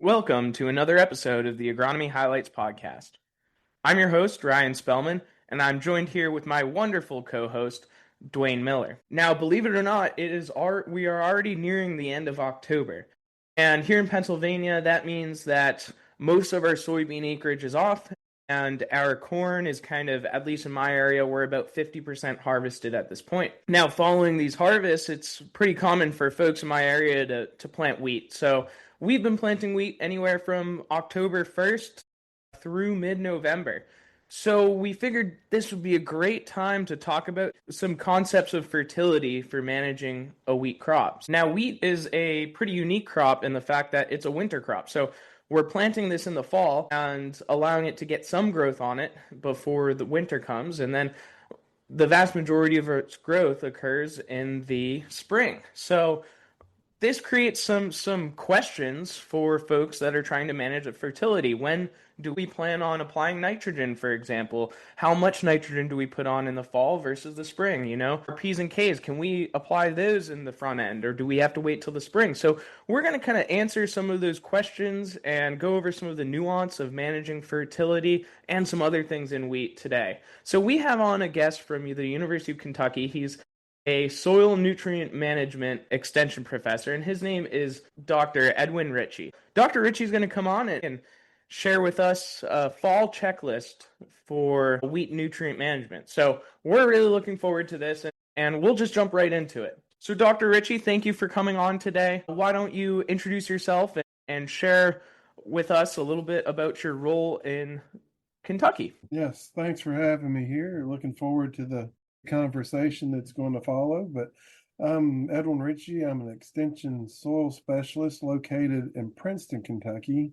Welcome to another episode of the Agronomy Highlights podcast. I'm your host, Ryan Spellman, and I'm joined here with my wonderful co-host, Dwane Miller. Now, believe it or not, we are already nearing the end of October. And here in Pennsylvania, that means that most of our soybean acreage is off, and our corn is kind of, at least in my area, we're about 50% harvested at this point. Now, following these harvests, it's pretty common for folks in my area to plant wheat. So we've been planting wheat anywhere from October 1st through mid-November. So we figured this would be a great time to talk about some concepts of fertility for managing a wheat crop. Now, wheat is a pretty unique crop in the fact that it's a winter crop. So we're planting this in the fall and allowing it to get some growth on it before the winter comes, and then the vast majority of its growth occurs in the spring. So this creates some questions for folks that are trying to manage fertility. When do we plan on applying nitrogen, for example? How much nitrogen do we put on in the fall versus the spring? Our P's and K's, can we apply those in the front end, or do we have to wait till the spring? So we're going to kind of answer some of those questions and go over some of the nuance of managing fertility and some other things in wheat today. So we have on a guest from the University of Kentucky. He's a soil nutrient management extension professor, and his name is Dr. Edwin Ritchey. Dr. Ritchey is going to come on and share with us a fall checklist for wheat nutrient management. So we're really looking forward to this, and we'll just jump right into it. So Dr. Ritchey, thank you for coming on today. Why don't you introduce yourself and share with us a little bit about your role in Kentucky? Yes, thanks for having me here. Looking forward to the conversation that's going to follow. But I'm Edwin Ritchey. I'm an extension soil specialist located in Princeton, Kentucky.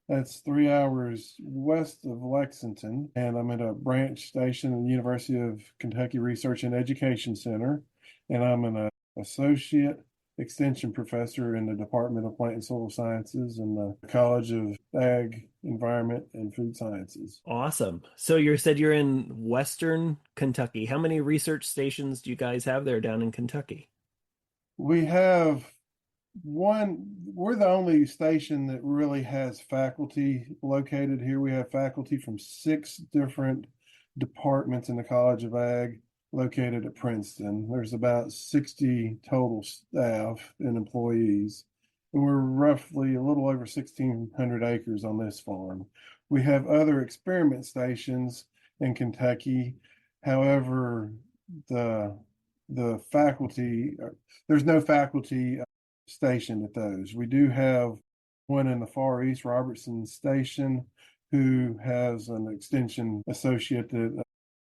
That's 3 hours west of Lexington. And I'm at a branch station at the University of Kentucky Research and Education Center. And I'm an associate extension professor in the Department of Plant and Soil Sciences and the College of Ag, Environment, and Food Sciences. Awesome. So you said you're in Western Kentucky. How many research stations do you guys have there down in Kentucky? We have one. We're the only station that really has faculty located here. We have faculty from 6 different departments in the College of Ag located at Princeton. There's about 60 total staff and employees, and we're roughly a little over 1,600 acres on this farm. We have other experiment stations in Kentucky. However, the faculty, there's no faculty stationed at those. We do have one in the Far East, Robertson Station, who has an extension associate that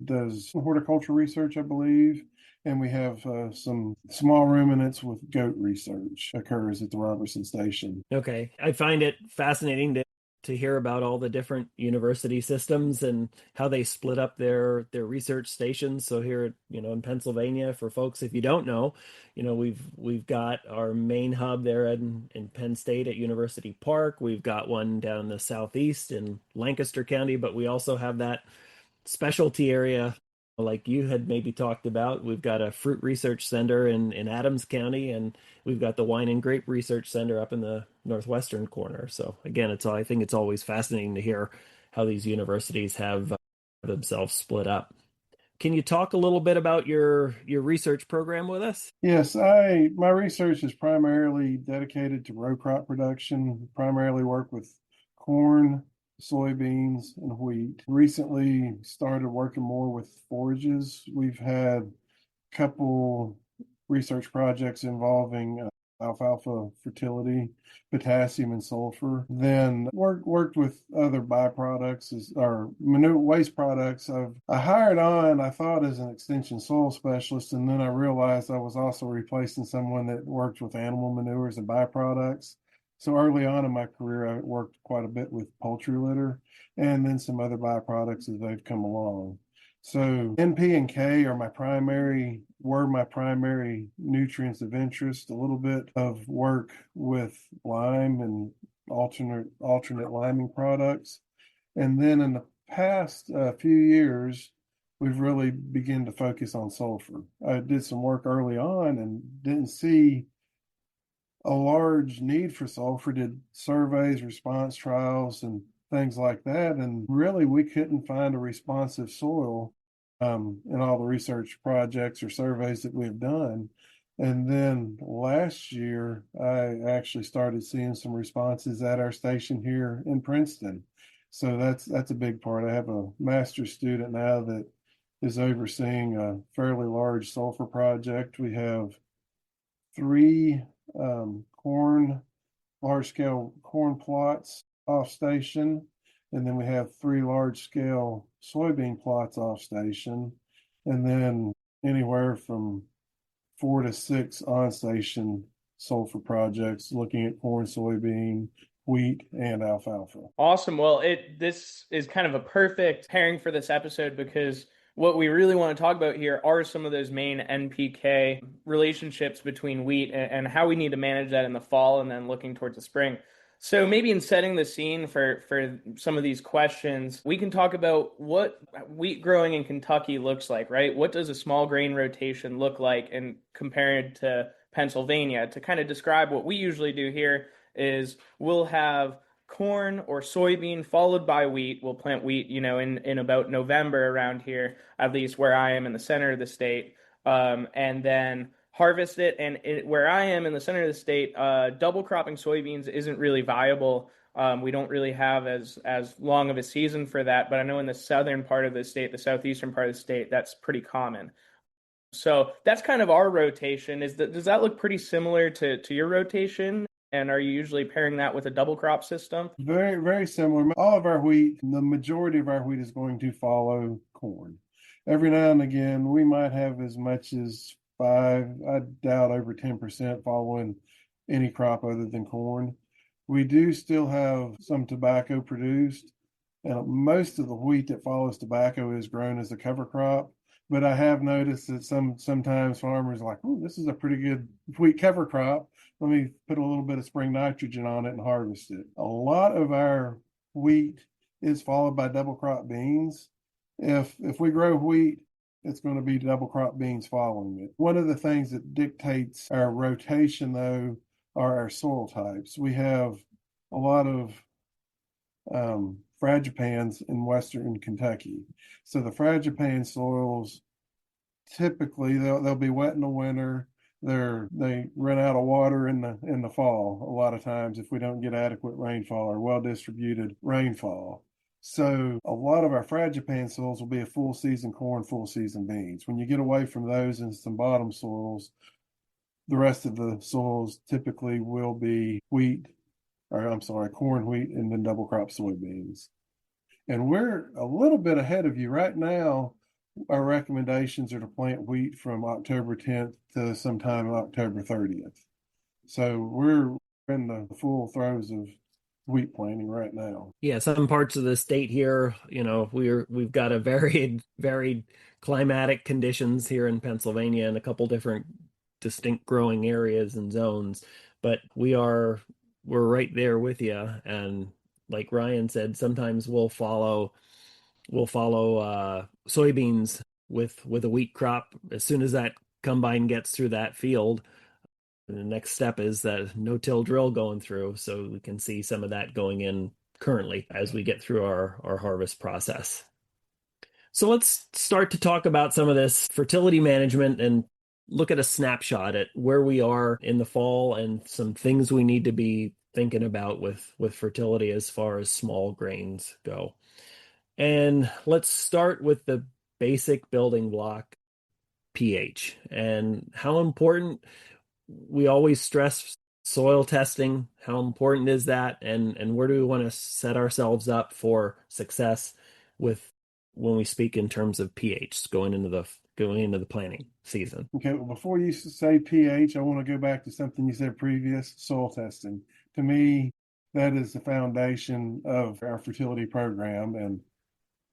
does horticulture research, I believe, and we have some small ruminants with goat research occurs at the Robertson Station. Okay. I find it fascinating to hear about all the different university systems and how they split up their research stations. So here, in Pennsylvania, for folks, if you don't know, we've got our main hub there in Penn State at University Park. We've got one down in the southeast in Lancaster County, but we also have that specialty area like you had maybe talked about. We've got a fruit research center in Adams County, and we've got the wine and grape research center up in the northwestern corner. So again, I think it's always fascinating to hear how these universities have themselves split up. Can you talk a little bit about your research program with us? Yes, my research is primarily dedicated to row crop production, primarily work with corn, soybeans, and wheat. Recently started working more with forages. We've had a couple research projects involving alfalfa fertility, potassium, and sulfur. Then worked with other byproducts or manure waste products. I hired on, I thought, as an extension soil specialist, and then I realized I was also replacing someone that worked with animal manures and byproducts. So early on in my career, I worked quite a bit with poultry litter and then some other byproducts as they've come along. So NP and K were my primary nutrients of interest. A little bit of work with lime and alternate liming products. And then in the past few years, we've really begun to focus on sulfur. I did some work early on and didn't see a large need for sulfur, did surveys, response trials, and things like that. And really, we couldn't find a responsive soil in all the research projects or surveys that we've done. And then last year, I actually started seeing some responses at our station here in Princeton. So that's a big part. I have a master's student now that is overseeing a fairly large sulfur project. We have three large scale corn plots off station, and then we have three large scale soybean plots off station, and then anywhere from 4 to 6 on station sulfur projects looking at corn, soybean, wheat, and alfalfa. Awesome. Well, this is kind of a perfect pairing for this episode because what we really want to talk about here are some of those main NPK relationships between wheat and how we need to manage that in the fall and then looking towards the spring. So maybe in setting the scene for some of these questions, we can talk about what wheat growing in Kentucky looks like, right? What does a small grain rotation look like and compared to Pennsylvania? To kind of describe what we usually do here is we'll have corn or soybean followed by wheat. We'll plant wheat, in about November around here, at least where I am in the center of the state, and then harvest it. And where I am in the center of the state, double cropping soybeans isn't really viable. We don't really have as long of a season for that, but I know in the southern part of the state, the southeastern part of the state, that's pretty common. So that's kind of our rotation. Does that look pretty similar to your rotation? And are you usually pairing that with a double crop system? Very, very similar. All of our wheat, the majority of our wheat is going to follow corn. Every now and again, we might have as much as 5, I doubt over 10% following any crop other than corn. We do still have some tobacco produced, and most of the wheat that follows tobacco is grown as a cover crop. But I have noticed that sometimes farmers are like, oh, this is a pretty good wheat cover crop. Let me put a little bit of spring nitrogen on it and harvest it. A lot of our wheat is followed by double crop beans. If we grow wheat, it's going to be double crop beans following it. One of the things that dictates our rotation, though, are our soil types. We have a lot of frangipans in western Kentucky. So the frangipan soils, typically they'll be wet in the winter. They run out of water in the fall a lot of times if we don't get adequate rainfall or well distributed rainfall. So a lot of our frangipan soils will be a full season corn, full season beans. When you get away from those and some bottom soils, the rest of the soils typically will be corn, wheat, and then double crop soybeans. And we're a little bit ahead of you right now. Our recommendations are to plant wheat from October 10th to sometime October 30th. So we're in the full throes of wheat planting right now. Yeah, some parts of the state here, we've got a varied climatic conditions here in Pennsylvania and a couple different distinct growing areas and zones, but we're right there with you. And like Ryan said, sometimes we'll follow soybeans with a wheat crop as soon as that combine gets through that field. And the next step is that no-till drill going through, so we can see some of that going in currently as we get through our harvest process. So let's start to talk about some of this fertility management and look at a snapshot at where we are in the fall and some things we need to be thinking about with fertility as far as small grains go. And let's start with the basic building block, pH, and how important. We always stress soil testing. How important is that? And where do we want to set ourselves up for success with when we speak in terms of pH going into the planting season? Okay, well, before you say pH, I want to go back to something you said previous, soil testing. To me, that is the foundation of our fertility program. And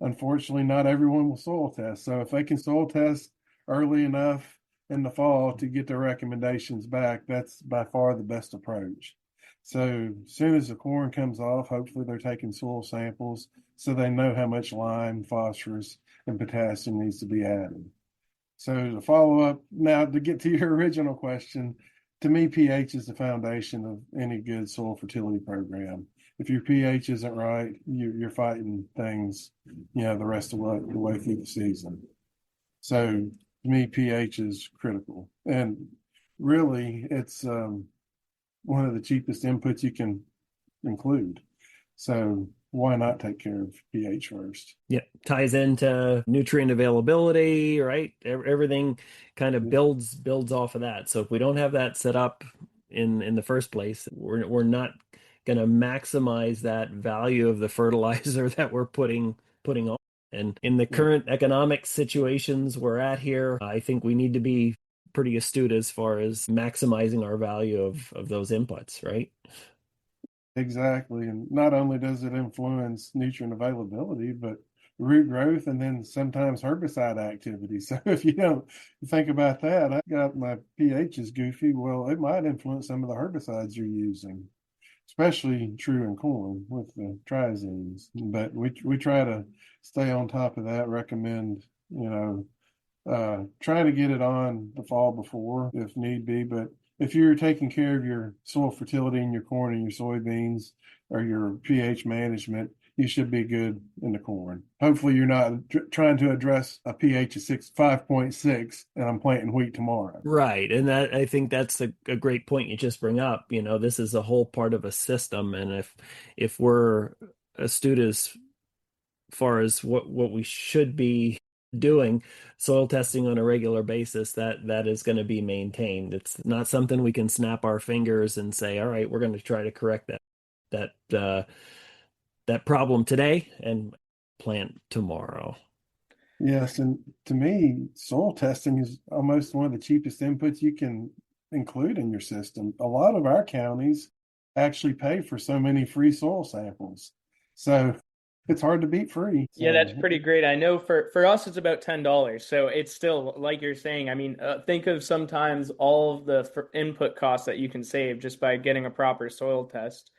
unfortunately, not everyone will soil test. So if they can soil test early enough in the fall to get their recommendations back, that's by far the best approach. So as soon as the corn comes off, hopefully they're taking soil samples so they know how much lime, phosphorus, and potassium needs to be added. So to follow up now, to get to your original question, to me, pH is the foundation of any good soil fertility program. If your pH isn't right, you're fighting things, the rest of the way through the season. So to me, pH is critical, and really, it's one of the cheapest inputs you can include. So why not take care of pH first? Yeah, ties into nutrient availability, right? Everything kind of builds off of that. So if we don't have that set up in the first place, we're not going to maximize that value of the fertilizer that we're putting on. And in the current economic situations we're at here, I think we need to be pretty astute as far as maximizing our value of those inputs, right? Exactly. And not only does it influence nutrient availability, but root growth and then sometimes herbicide activity. So if you don't think about that, I got my pH is goofy. Well, it might influence some of the herbicides you're using, especially true in corn with the triazines. But we try to stay on top of that, recommend, trying to get it on the fall before if need be. But if you're taking care of your soil fertility in your corn and your soybeans or your pH management, you should be good in the corn. Hopefully, you're not trying to address a pH of 5.6, and I'm planting wheat tomorrow. Right. And that I think that's a great point you just bring up. This is a whole part of a system. And if we're astute as far as what we should be doing, soil testing on a regular basis, that is going to be maintained. It's not something we can snap our fingers and say, all right, we're going to try to correct that problem today and plant tomorrow. Yes, and to me, soil testing is almost one of the cheapest inputs you can include in your system. A lot of our counties actually pay for so many free soil samples. So it's hard to beat free. Yeah, that's pretty great. I know for us it's about $10. So it's still like you're saying. I mean, think of sometimes all of the input costs that you can save just by getting a proper soil test.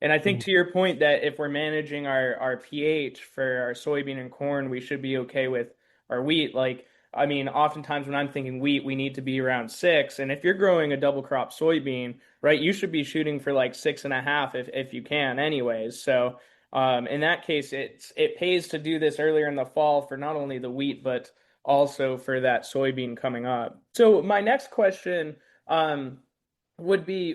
And I think to your point that if we're managing our pH for our soybean and corn, we should be okay with our wheat. Like, I mean, oftentimes when I'm thinking wheat, we need to be around 6. And if you're growing a double crop soybean, right, you should be shooting for like 6.5 if you can, anyways. So in that case, it pays to do this earlier in the fall for not only the wheat, but also for that soybean coming up. So my next question, would be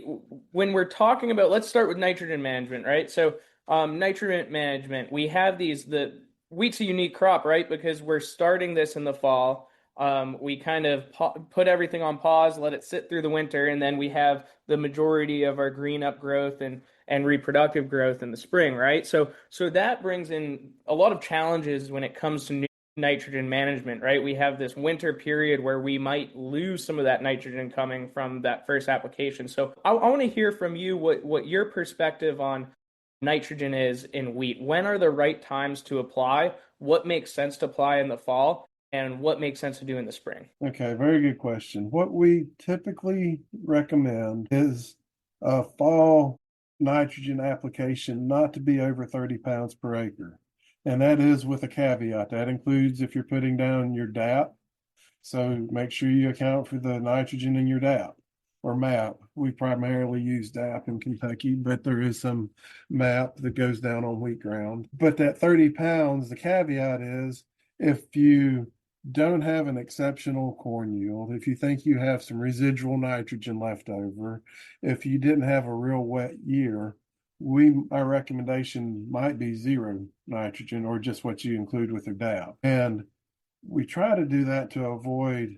when we're talking about, let's start with nitrogen management, right? So nitrogen management, we have the wheat's a unique crop, right? Because we're starting this in the fall. We kind of put everything on pause, let it sit through the winter, and then we have the majority of our green up growth and reproductive growth in the spring, right? So that brings in a lot of challenges when it comes to nitrogen management, right? We have this winter period where we might lose some of that nitrogen coming from that first application. So I want to hear from you what your perspective on nitrogen is in wheat. When are the right times to apply? What makes sense to apply in the fall? And what makes sense to do in the spring? Okay, very good question. What we typically recommend is a fall nitrogen application not to be over 30 pounds per acre. And that is with a caveat. That includes if you're putting down your DAP. So make sure you account for the nitrogen in your DAP or MAP. We primarily use DAP in Kentucky, but there is some MAP that goes down on wheat ground. But that 30 pounds, the caveat is if you don't have an exceptional corn yield, if you think you have some residual nitrogen left over, if you didn't have a real wet year, our recommendation might be zero nitrogen or just what you include with your DAP. And we try to do that to avoid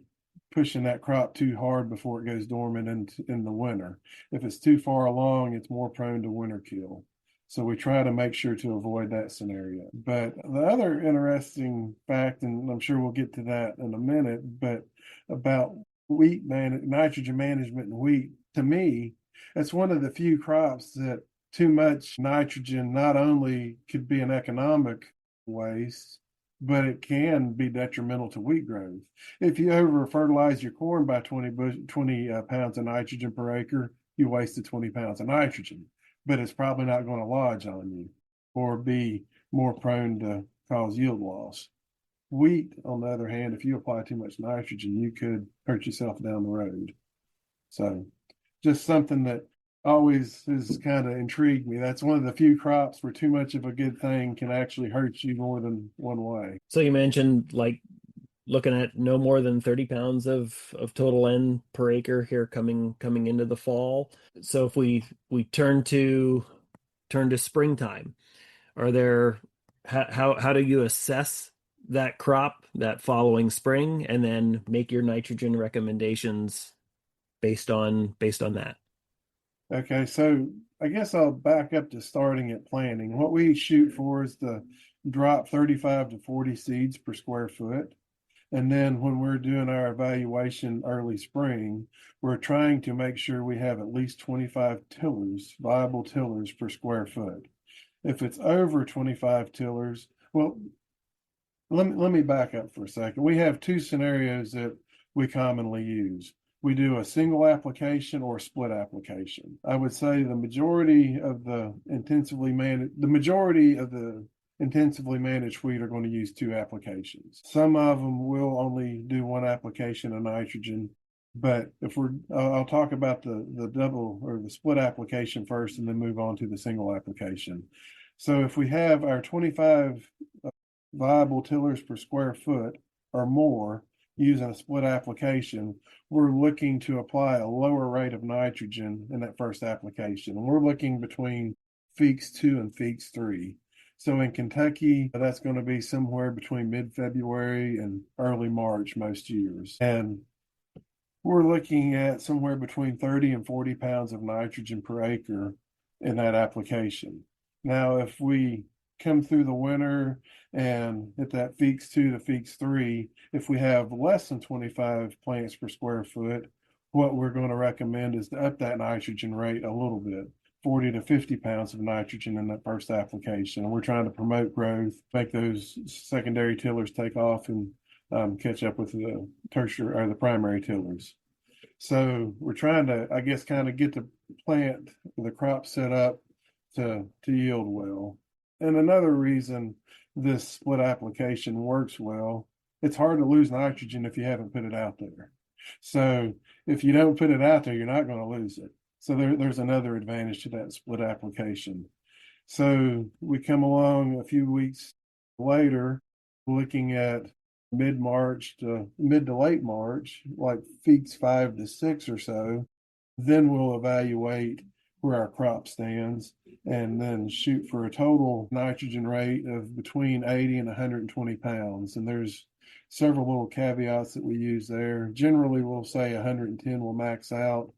pushing that crop too hard before it goes dormant in the winter. If it's too far along, it's more prone to winter kill. So we try to make sure to avoid that scenario. But the other interesting fact, and I'm sure we'll get to that in a minute, but about nitrogen management in wheat, to me, it's one of the few crops that too much nitrogen not only could be an economic waste, but it can be detrimental to wheat growth. If you over fertilize your corn by 20 pounds of nitrogen per acre, you wasted 20 pounds of nitrogen, but it's probably not going to lodge on you or be more prone to cause yield loss. Wheat, on the other hand, if you apply too much nitrogen, you could hurt yourself down the road. So just something that always has kind of intrigued me. That's one of the few crops where too much of a good thing can actually hurt you more than one way. So you mentioned like looking at no more than 30 pounds of total N per acre here coming into the fall. So if we turn to springtime, are there how do you assess that crop that following spring and then make your nitrogen recommendations based on that? Okay, so I guess I'll back up to starting at planting. What we shoot for is to drop 35 to 40 seeds per square foot. And then when we're doing our evaluation early spring, we're trying to make sure we have at least 25 tillers, viable tillers per square foot. If it's over 25 tillers, well, let me back up for a second. We have two scenarios that we commonly use. We do a single application or a split application. I would say the majority of the intensively managed wheat are going to use two applications. Some of them will only do one application of nitrogen, but I'll talk about the double or the split application first and then move on to the single application. So if we have our 25 viable tillers per square foot or more using a split application, we're looking to apply a lower rate of nitrogen in that first application. And we're looking between Feeks 2 and Feeks 3. So in Kentucky, that's going to be somewhere between mid-February and early March most years. And we're looking at somewhere between 30 and 40 pounds of nitrogen per acre in that application. Now, if we come through the winter and at that Feeks 2 to Feeks 3, if we have less than 25 plants per square foot, what we're going to recommend is to up that nitrogen rate a little bit. 40 to 50 pounds of nitrogen in that first application. And we're trying to promote growth, make those secondary tillers take off and catch up with the tertiary or the primary tillers. So we're trying to, I guess, kind of get the plant, the crop set up to yield well. And another reason this split application works well, it's hard to lose nitrogen if you haven't put it out there. So if you don't put it out there, you're not going to lose it. So there's another advantage to that split application. So we come along a few weeks later, looking at mid-March to mid to late March, like Feeks 5 to 6 or so. Then we'll evaluate where our crop stands and then shoot for a total nitrogen rate of between 80 and 120 pounds. And there's several little caveats that we use there. Generally, we'll say 110 will max out,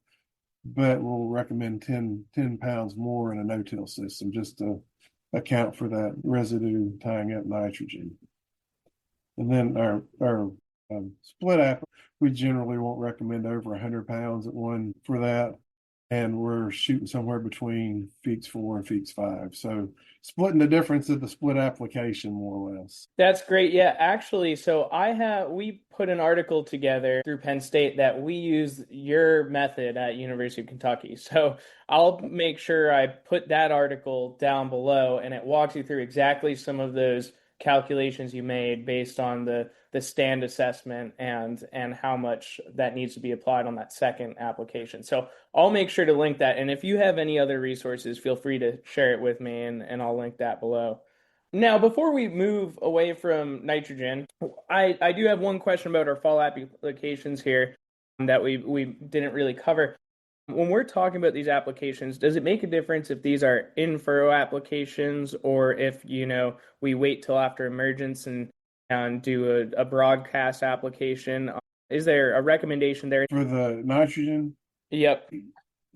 but we'll recommend 10 pounds more in a no-till system just to account for that residue tying up nitrogen. And then our split app, we generally won't recommend over 100 pounds at one for that. And we're shooting somewhere between Feeks 4 and Feeks 5. So splitting the difference of the split application, more or less. That's great. Yeah, actually, so we put an article together through Penn State that we use your method at University of Kentucky. So I'll make sure I put that article down below, and it walks you through exactly some of those calculations you made based on the stand assessment and how much that needs to be applied on that second application. So I'll make sure to link that. And if you have any other resources, feel free to share it with me and I'll link that below. Now, before we move away from nitrogen, I do have one question about our fall applications here that we didn't really cover. When we're talking about these applications, does it make a difference if these are in-furrow applications or if, we wait till after emergence and do a broadcast application? Is there a recommendation there? For the nitrogen? Yep.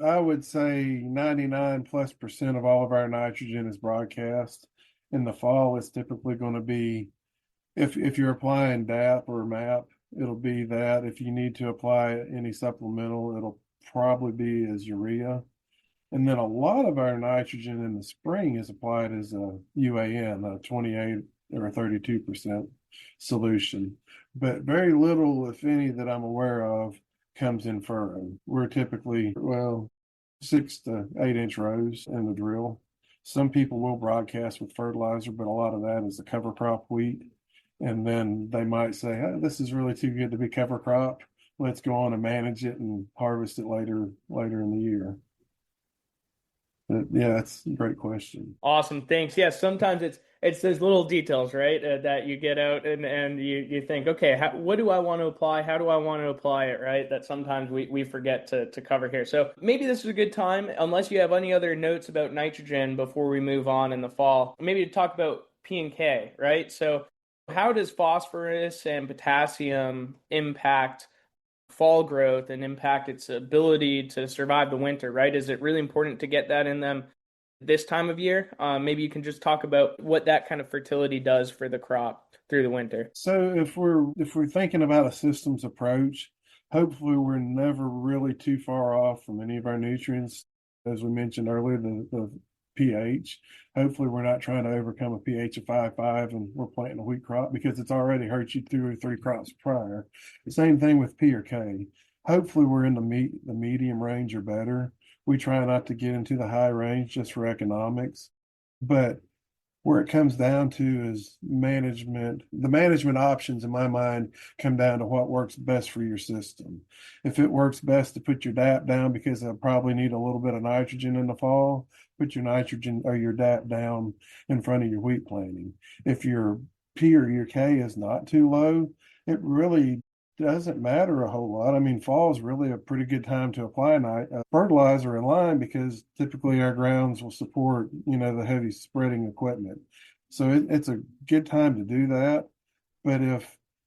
I would say 99+% of all of our nitrogen is broadcast. In the fall, it's typically going to be, if you're applying DAP or MAP, it'll be that. If you need to apply any supplemental, it'll probably be as urea. And then a lot of our nitrogen in the spring is applied as a UAN, a 28 or a 32% solution. But very little, if any, that I'm aware of comes in furrow. We're typically, 6 to 8 inch rows in the drill. Some people will broadcast with fertilizer, but a lot of that is the cover crop wheat. And then they might say, this is really too good to be cover crop. let's go on and manage it and harvest it later in the year. But yeah, that's a great question. Awesome, thanks. Yes, sometimes it's those little details, right, that you get out and you think, okay, what do I want to apply? How do I want to apply it, right? That sometimes we forget to cover here. So maybe this is a good time, unless you have any other notes about nitrogen before we move on in the fall, maybe to talk about P and K, right? So how does phosphorus and potassium impact fall growth and impact its ability to survive the winter, right? Is it really important to get that in them this time of year? Maybe you can just talk about what that kind of fertility does for the crop through the winter. So if we're thinking about a systems approach, hopefully we're never really too far off from any of our nutrients. As we mentioned earlier, the pH. Hopefully we're not trying to overcome a pH of 5.5 and we're planting a wheat crop because it's already hurt you 2 or 3 crops prior. The same thing with P or K. Hopefully we're in the medium range or better. We try not to get into the high range just for economics, but where it comes down to is management. The management options, in my mind, come down to what works best for your system. If it works best to put your DAP down because I probably need a little bit of nitrogen in the fall, put your nitrogen or your DAP down in front of your wheat planting. If your P or your K is not too low, it really doesn't matter a whole lot. I mean, fall is really a pretty good time to apply fertilizer in line because typically our grounds will support, the heavy spreading equipment. So it's a good time to do that. But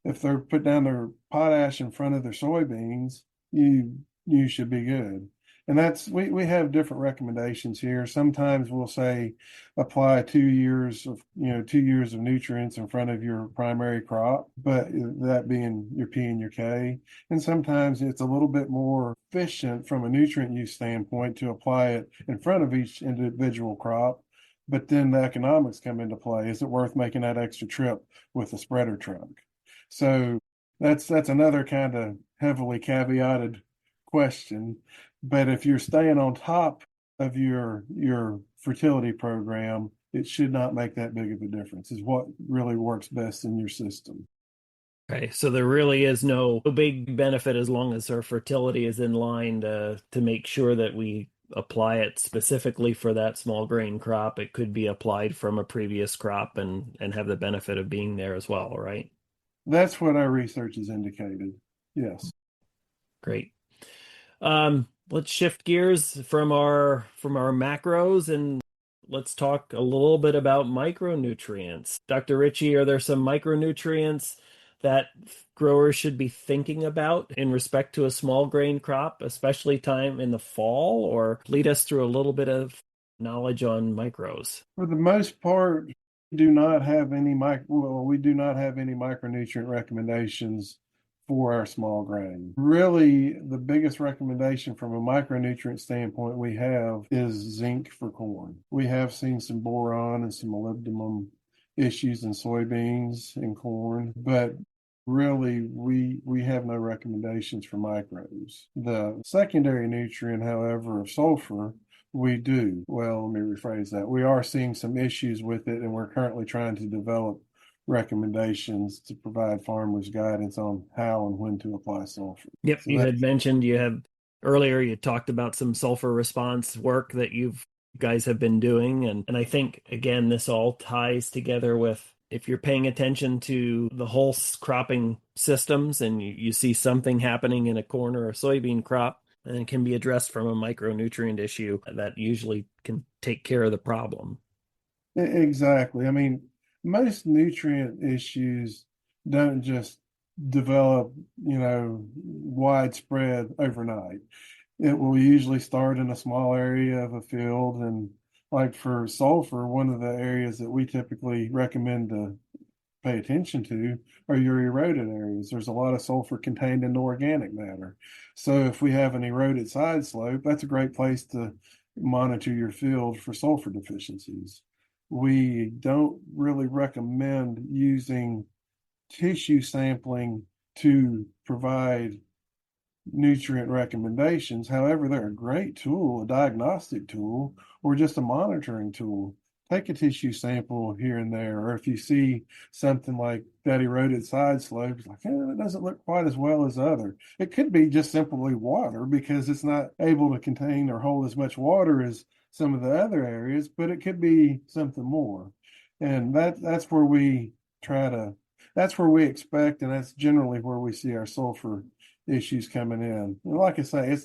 if they're put down their potash in front of their soybeans, you should be good. And that's we have different recommendations here. Sometimes we'll say apply 2 years of 2 years of nutrients in front of your primary crop, but that being your P and your K. And sometimes it's a little bit more efficient from a nutrient use standpoint to apply it in front of each individual crop. But then the economics come into play. Is it worth making that extra trip with a spreader truck? So that's another kind of heavily caveated question. But if you're staying on top of your fertility program, it should not make that big of a difference. Is what really works best in your system. Okay, so there really is no big benefit as long as our fertility is in line to make sure that we apply it specifically for that small grain crop. It could be applied from a previous crop and have the benefit of being there as well, right? That's what our research has indicated. Yes. Great. Let's shift gears from our macros and let's talk a little bit about micronutrients. Dr. Ritchey, are there some micronutrients that growers should be thinking about in respect to a small grain crop, especially time in the fall, or lead us through a little bit of knowledge on micros? For the most part, we do not have any micronutrient recommendations for our small grain. Really, the biggest recommendation from a micronutrient standpoint we have is zinc for corn. We have seen some boron and some molybdenum issues in soybeans and corn, but really we have no recommendations for micros. The secondary nutrient, however, of sulfur, we do. Well, let me rephrase that. We are seeing some issues with it, and we're currently trying to develop recommendations to provide farmers guidance on how and when to apply sulfur. Yep, So you had mentioned you talked about some sulfur response work that you guys have been doing, and I think again this all ties together with if you're paying attention to the whole cropping systems and you see something happening in a corn or a soybean crop, and it can be addressed from a micronutrient issue that usually can take care of the problem. Exactly. I mean, most nutrient issues don't just develop, widespread overnight. It will usually start in a small area of a field. And like for sulfur, one of the areas that we typically recommend to pay attention to are your eroded areas. There's a lot of sulfur contained in the organic matter. So if we have an eroded side slope, that's a great place to monitor your field for sulfur deficiencies. We don't really recommend using tissue sampling to provide nutrient recommendations. However, they're a great tool, a diagnostic tool, or just a monitoring tool. take a tissue sample here and there, or if you see something like that eroded side slope, it's like, it doesn't look quite as well as other. It could be just simply water because it's not able to contain or hold as much water as some of the other areas, but it could be something more. And that's where we try to, that's where we expect, and that's generally where we see our sulfur issues coming in. And like I say,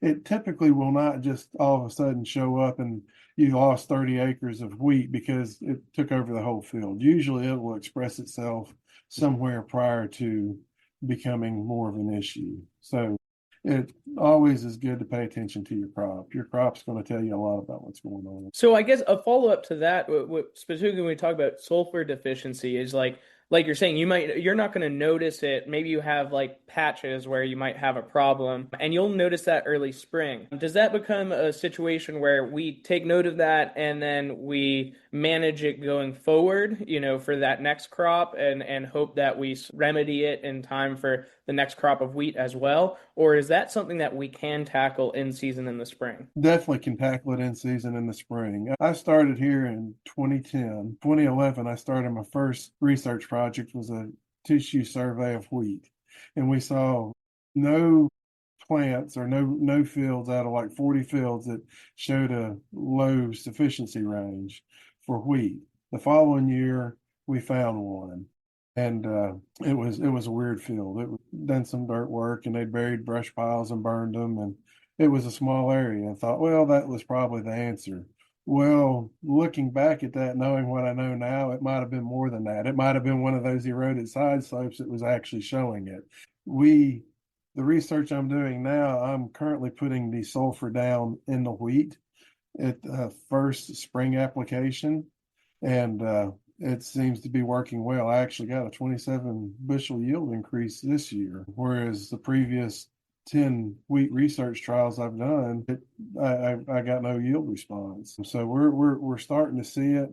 it typically will not just all of a sudden show up and you lost 30 acres of wheat because it took over the whole field. Usually it will express itself somewhere prior to becoming more of an issue. So it always is good to pay attention to your crop. Your crop's going to tell you a lot about what's going on. So I guess a follow-up to that, specifically when we talk about sulfur deficiency, is like you're saying, you're not going to notice it. Maybe you have like patches where you might have a problem, and you'll notice that early spring. Does that become a situation where we take note of that and then we manage it going forward, for that next crop, and hope that we remedy it in time for the next crop of wheat as well? Or is that something that we can tackle in season in the spring? Definitely can tackle it in season in the spring. I started here in 2010. 2011, I started my first research project, was a tissue survey of wheat. And we saw no plants or no fields out of like 40 fields that showed a low sufficiency range for wheat. The following year, we found one. And it was a weird field. It done some dirt work, and they buried brush piles and burned them, and it was a small area. I thought, well, that was probably the answer. Well, looking back at that, knowing what I know now, it might have been more than that. It might have been one of those eroded side slopes that was actually showing it. The research I'm doing now, I'm currently putting the sulfur down in the wheat at first spring application, and it seems to be working well. I actually got a 27 bushel yield increase this year, whereas the previous 10 wheat research trials I've done, I got no yield response. So we're starting to see it.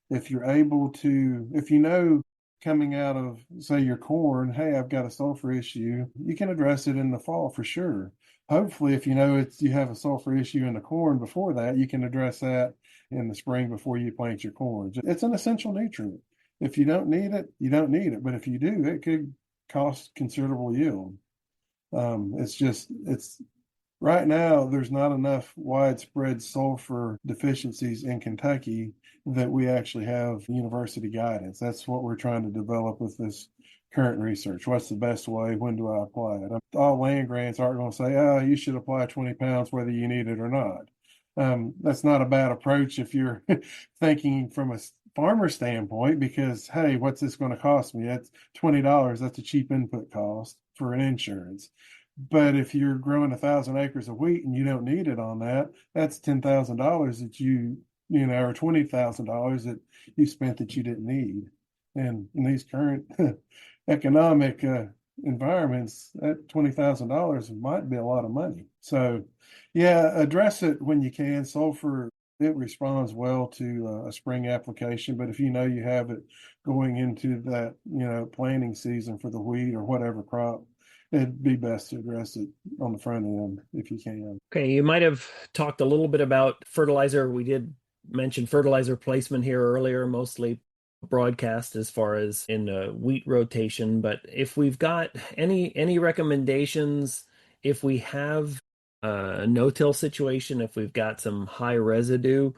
If you're able to, if you know coming out of, say, your corn, hey, I've got a sulfur issue, you can address it in the fall for sure. Hopefully, if you know you have a sulfur issue in the corn before that, you can address that in the spring before you plant your corn. It's an essential nutrient. If you don't need it, you don't need it. But if you do, it could cost considerable yield. It's right now, there's not enough widespread sulfur deficiencies in Kentucky that we actually have university guidance. That's what we're trying to develop with this current research. What's the best way? When do I apply it? All land grants aren't going to say, oh, you should apply 20 pounds whether you need it or not. That's not a bad approach if you're thinking from a farmer standpoint, because, hey, what's this going to cost me? That's $20. That's a cheap input cost for an insurance. But if you're growing 1,000 acres of wheat and you don't need it on that, that's $10,000 that or $20,000 that you spent that you didn't need. And in these current economic environments, that $20,000 might be a lot of money. So, yeah, address it when you can. Sulfur, it responds well to a spring application, but if you know you have it going into that, planting season for the wheat or whatever crop, it'd be best to address it on the front end if you can. Okay, you might have talked a little bit about fertilizer. We did mention fertilizer placement here earlier, mostly broadcast as far as in the wheat rotation. But if we've got any recommendations, if we have a no-till situation, if we've got some high residue,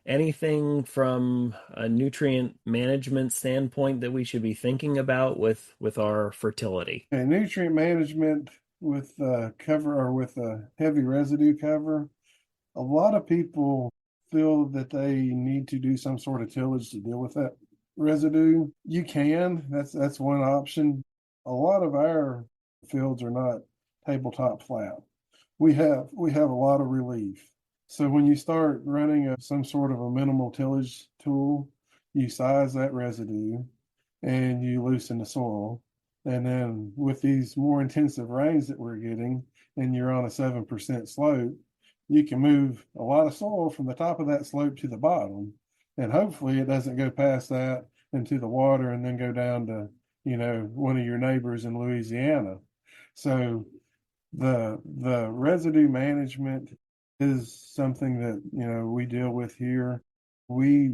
anything from a nutrient management standpoint that we should be thinking about with our fertility? Okay, nutrient management with cover or with a heavy residue cover, a lot of people feel that they need to do some sort of tillage to deal with that residue. You can. That's one option. A lot of our fields are not tabletop flat. We have a lot of relief. So when you start running some sort of a minimal tillage tool, you size that residue and you loosen the soil. And then with these more intensive rains that we're getting, and you're on a 7% slope, you can move a lot of soil from the top of that slope to the bottom. And hopefully it doesn't go past that into the water and then go down to, one of your neighbors in Louisiana. So the residue management is something that, we deal with here. We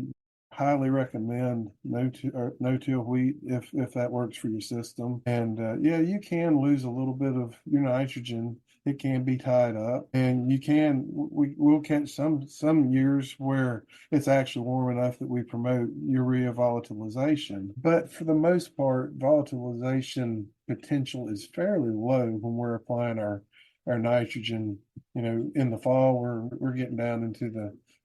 highly recommend no-till wheat if that works for your system. And yeah, you can lose a little bit of your nitrogen. It can be tied up, and we'll catch some years where it's actually warm enough that we promote urea volatilization. But for the most part, volatilization potential is fairly low when we're applying our nitrogen. In the fall, we're getting down into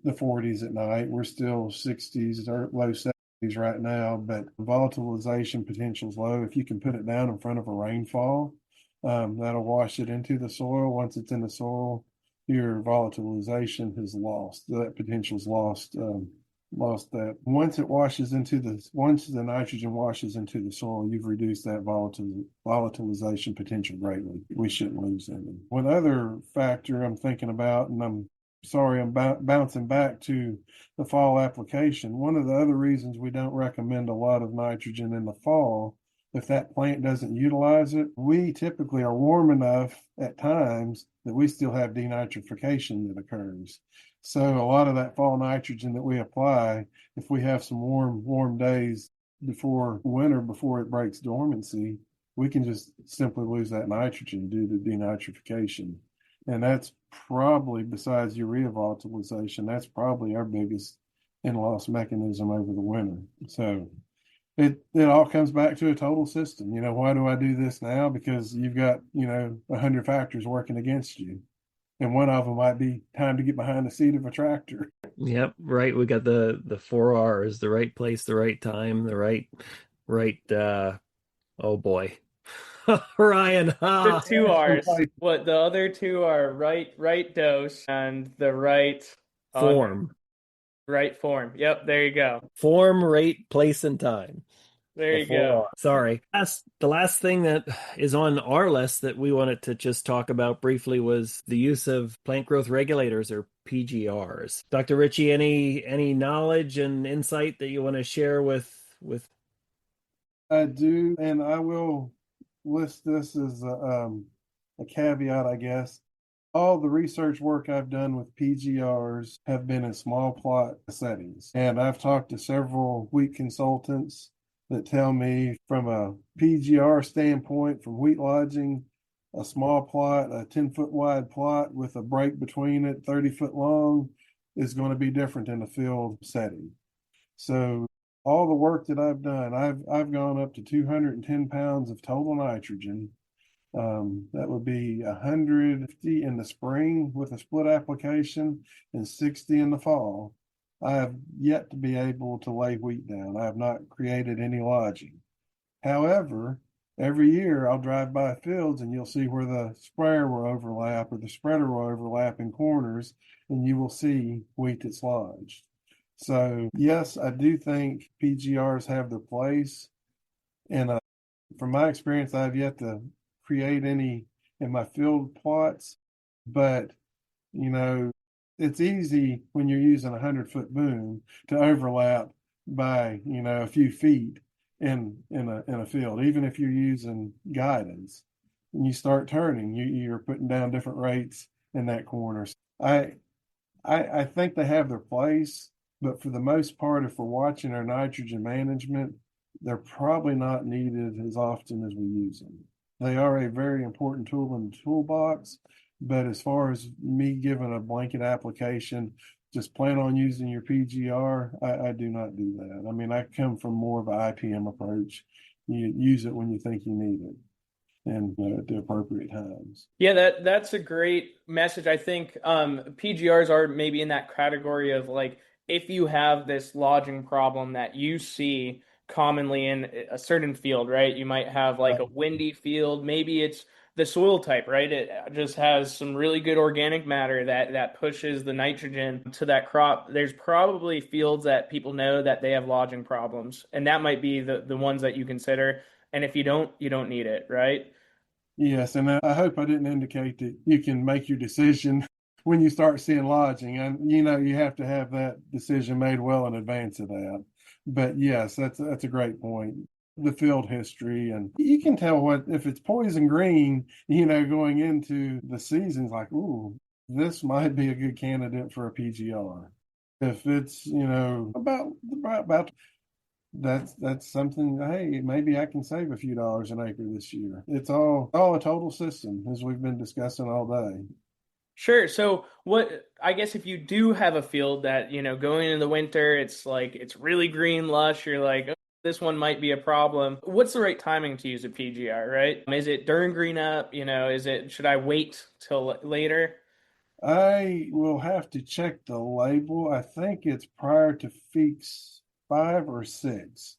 the 40s at night. We're still 60s or low 70s right now, but volatilization potential is low. If you can put it down in front of a rainfall, that'll wash it into the soil. Once it's in the soil, your volatilization has lost. That potential is lost. Lost that. Once the nitrogen washes into the soil, you've reduced that volatilization potential greatly. We shouldn't lose any. One other factor I'm thinking about, and I'm sorry, I'm bouncing back to the fall application. One of the other reasons we don't recommend a lot of nitrogen in the fall, if that plant doesn't utilize it, we typically are warm enough at times that we still have denitrification that occurs. So a lot of that fall nitrogen that we apply, if we have some warm days before winter, before it breaks dormancy, we can just simply lose that nitrogen due to denitrification. And that's probably, besides urea volatilization, that's probably our biggest in-loss mechanism over the winter. So it all comes back to a total system. Why do I do this now? Because you've got, 100 factors working against you. And one of them might be time to get behind the seat of a tractor. Yep, right. We got the 4 R's: the right place, the right time, the right oh boy. Ryan. The 2 R's. What the other two are: right dose and the right form. Right form. Yep, there you go. Form, rate, place, and time. There you go. Sorry. The last thing that is on our list that we wanted to just talk about briefly was the use of plant growth regulators, or PGRs. Dr. Ritchey, any knowledge and insight that you want to share with? I do, and I will list this as a caveat, I guess. All the research work I've done with PGRs have been in small plot settings. And I've talked to several wheat consultants that tell me, from a PGR standpoint, from wheat lodging, a small plot, a 10-foot wide plot with a break between it, 30-foot long, is going to be different in a field setting. So all the work that I've done, I've gone up to 210 pounds of total nitrogen. That would be 150 in the spring with a split application and 60 in the fall. I have yet to be able to lay wheat down. I have not created any lodging. However, every year I'll drive by fields and you'll see where the sprayer will overlap or the spreader will overlap in corners, and you will see wheat that's lodged. So yes, I do think PGRs have their place. And from my experience, I've yet to create any in my field plots, but it's easy when you're using a 100-foot boom to overlap by a few feet in a field. Even if you're using guidance and you start turning, you're putting down different rates in that corner. I think they have their place, but for the most part, if we're watching our nitrogen management, they're probably not needed as often as we use them. They are a very important tool in the toolbox, but as far as me giving a blanket application, just plan on using your PGR, I do not do that. I mean, I come from more of an IPM approach. You use it when you think you need it and at the appropriate times. Yeah, that's a great message. I think PGRs are maybe in that category of, like, if you have this lodging problem that you see commonly in a certain field, right? You might have like a windy field. Maybe it's the soil type, right? It just has some really good organic matter that pushes the nitrogen to that crop. There's probably fields that people know that they have lodging problems, and that might be the ones that you consider. And if you don't need it, right? Yes, and I hope I didn't indicate that you can make your decision when you start seeing lodging. And you have to have that decision made well in advance of that. But yes, that's a great point. The field history, and you can tell if it's poison green, going into the seasons, like, ooh, this might be a good candidate for a PGR. If it's, about that's something, hey, maybe I can save a few dollars an acre this year. It's all a total system, as we've been discussing all day. Sure. So I guess if you do have a field that, going into the winter, it's like it's really green lush, you're like, "Oh, this one might be a problem." What's the right timing to use a PGR, right? Is it during green up? Should I wait till later? I will have to check the label. I think it's prior to Feeks 5 or 6.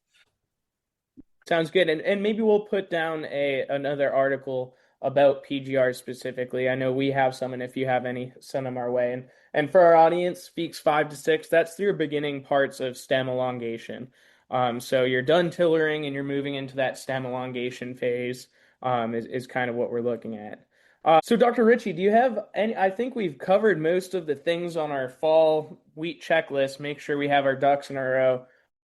Sounds good. And maybe we'll put down another article about PGR specifically. I know we have some, and if you have any, send them our way. And for our audience, speaks 5 to 6, that's your beginning parts of stem elongation. So you're done tillering and you're moving into that stem elongation phase, is kind of what we're looking at. So Dr. Ritchie, do you have any? I think we've covered most of the things on our fall wheat checklist. Make sure we have our ducks in a row.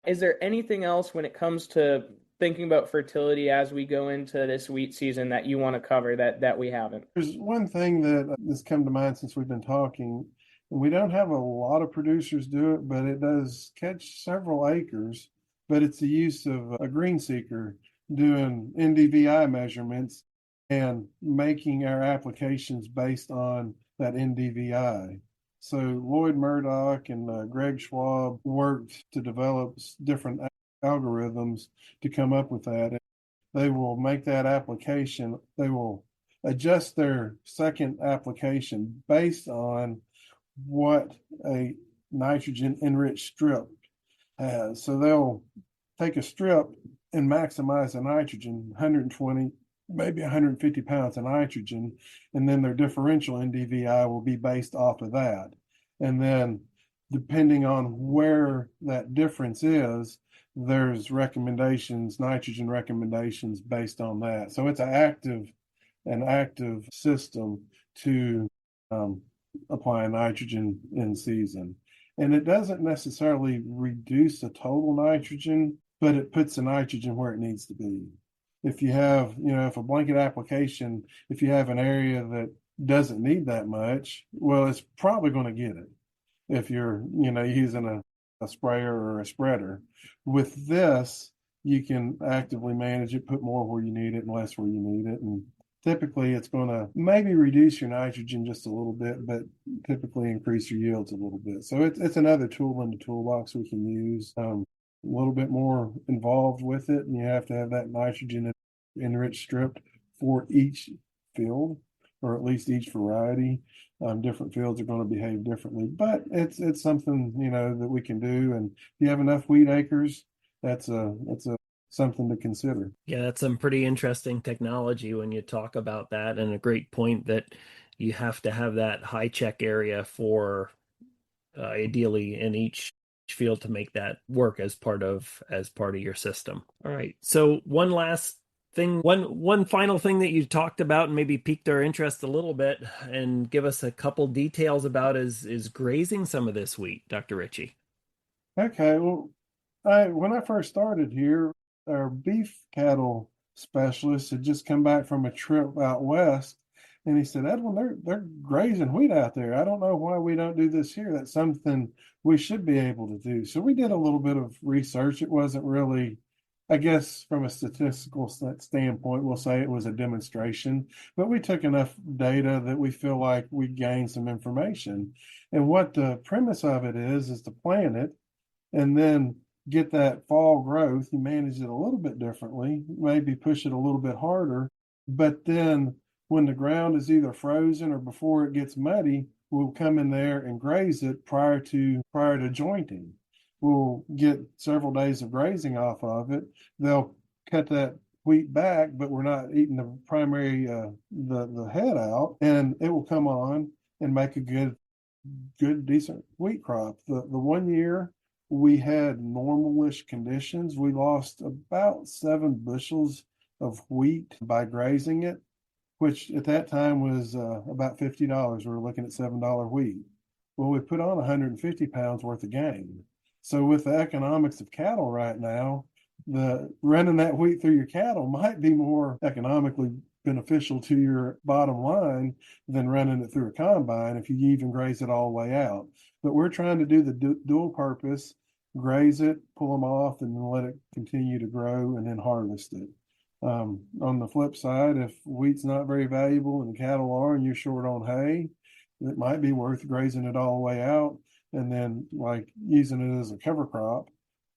Is there anything else when it comes to thinking about fertility as we go into this wheat season that you want to cover that we haven't? There's one thing that has come to mind since we've been talking. We don't have a lot of producers do it, but it does catch several acres. But it's the use of a green seeker doing NDVI measurements and making our applications based on that NDVI. So Lloyd Murdoch and Greg Schwab worked to develop different algorithms to come up with that. They will make that application, they will adjust their second application based on what a nitrogen enriched strip has. So they'll take a strip and maximize the nitrogen, 120, maybe 150 pounds of nitrogen, and then their differential NDVI will be based off of that. And then depending on where that difference is, there's recommendations, nitrogen recommendations based on that. So it's an active system to apply nitrogen in season. And it doesn't necessarily reduce the total nitrogen, but it puts the nitrogen where it needs to be. If you have, if a blanket application, if you have an area that doesn't need that much, well, it's probably going to get it if you're, using a sprayer or a spreader. With this, you can actively manage it, put more where you need it and less where you need it. And typically it's going to maybe reduce your nitrogen just a little bit, but typically increase your yields a little bit. So it's another tool in the toolbox we can use. A little bit more involved with it, and you have to have that nitrogen enriched strip for each field, or at least each variety. Different fields are going to behave differently, but it's something that we can do. And if you have enough wheat acres, that's a something to consider. Yeah, that's some pretty interesting technology when you talk about that, and a great point that you have to have that high check area for ideally in each field to make that work as part of your system. All right. So one last thing, one final thing that you talked about and maybe piqued our interest a little bit and give us a couple details about is grazing some of this wheat, Dr. Ritchie. Okay, well, when I first started here, our beef cattle specialist had just come back from a trip out west, and he said, Edwin, they're grazing wheat out there. I don't know why we don't do this here. That's something we should be able to do. So we did a little bit of research. It wasn't really, I guess, from a statistical standpoint, we'll say it was a demonstration, but we took enough data that we feel like we gained some information. And what the premise of it is to plant it and then get that fall growth. You manage it a little bit differently, maybe push it a little bit harder, but then when the ground is either frozen or before it gets muddy, we'll come in there and graze it prior to jointing. We'll get several days of grazing off of it. They'll cut that wheat back, but we're not eating the primary the head out, and it will come on and make a good decent wheat crop. The 1 year we had normalish conditions, we lost about 7 bushels of wheat by grazing it, which at that time was about $50. We were looking at $7 wheat. Well, we put on 150 pounds worth of gain. So with the economics of cattle right now, the running that wheat through your cattle might be more economically beneficial to your bottom line than running it through a combine if you even graze it all the way out. but we're trying to do the dual purpose, graze it, pull them off, and then let it continue to grow and then harvest it. On the flip side, if wheat's not very valuable and the cattle are, and you're short on hay, it might be worth grazing it all the way out and then like using it as a cover crop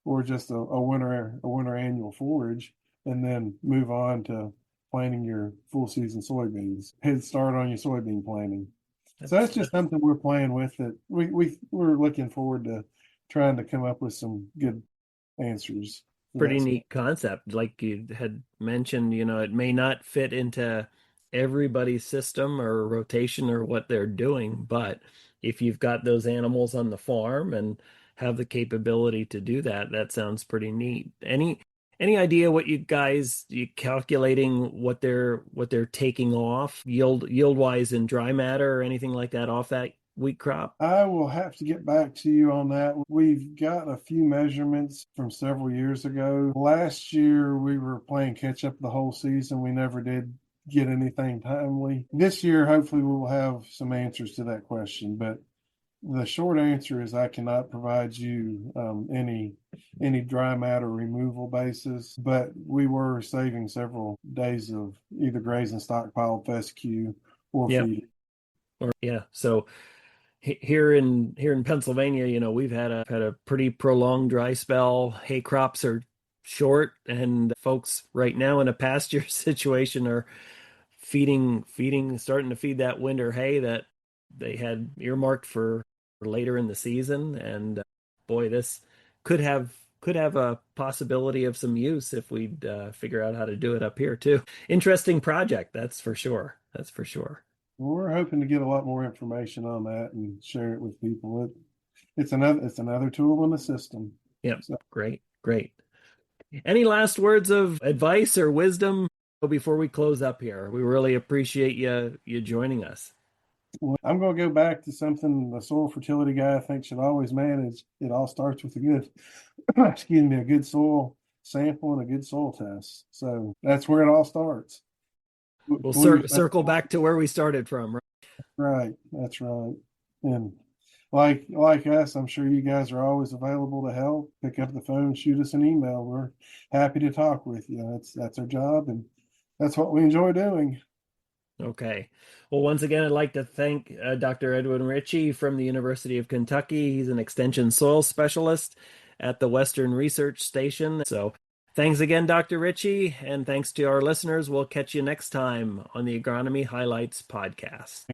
or just a winter annual forage, and then move on to planting your full season soybeans. Head start on your soybean planting. So that's just something we're playing with that we're looking forward to trying to come up with some good answers. Pretty neat concept. Like you had mentioned, it may not fit into everybody's system or rotation or what they're doing, but if you've got those animals on the farm and have the capability to do that, that sounds pretty neat. Any idea what you calculating what they're taking off yield wise in dry matter or anything like that off that wheat crop? I will have to get back to you on that. We've got a few measurements from several years ago. Last year, we were playing catch up the whole season. We never did get anything timely. This year, hopefully, we'll have some answers to that question. But the short answer is I cannot provide you any dry matter removal basis. But we were saving several days of either grazing stockpile, fescue, or feed. So here in Pennsylvania, we've had a pretty prolonged dry spell. Hay crops are short, and folks right now in a pasture situation are starting to feed that winter hay that they had earmarked for later in the season. And boy, this could have a possibility of some use if we'd figure out how to do it up here too. Interesting project, that's for sure. We're hoping to get a lot more information on that and share it with people. It's another tool in the system. Yep. So. Great. Any last words of advice or wisdom before we close up here? We really appreciate you joining us. Well, I'm going to go back to something the soil fertility guy I think should always manage. It all starts with a good soil sample and a good soil test. So that's where it all starts. We'll circle back to where we started from, right? Right. That's right. And like us, I'm sure you guys are always available to help. Pick up the phone, shoot us an email. We're happy to talk with you. That's our job, and that's what we enjoy doing. Okay. Well, once again, I'd like to thank Dr. Edwin Ritchey from the University of Kentucky. He's an extension soil specialist at the Western Research Station. So thanks again, Dr. Ritchey, and thanks to our listeners. We'll catch you next time on the Agronomy Highlights podcast.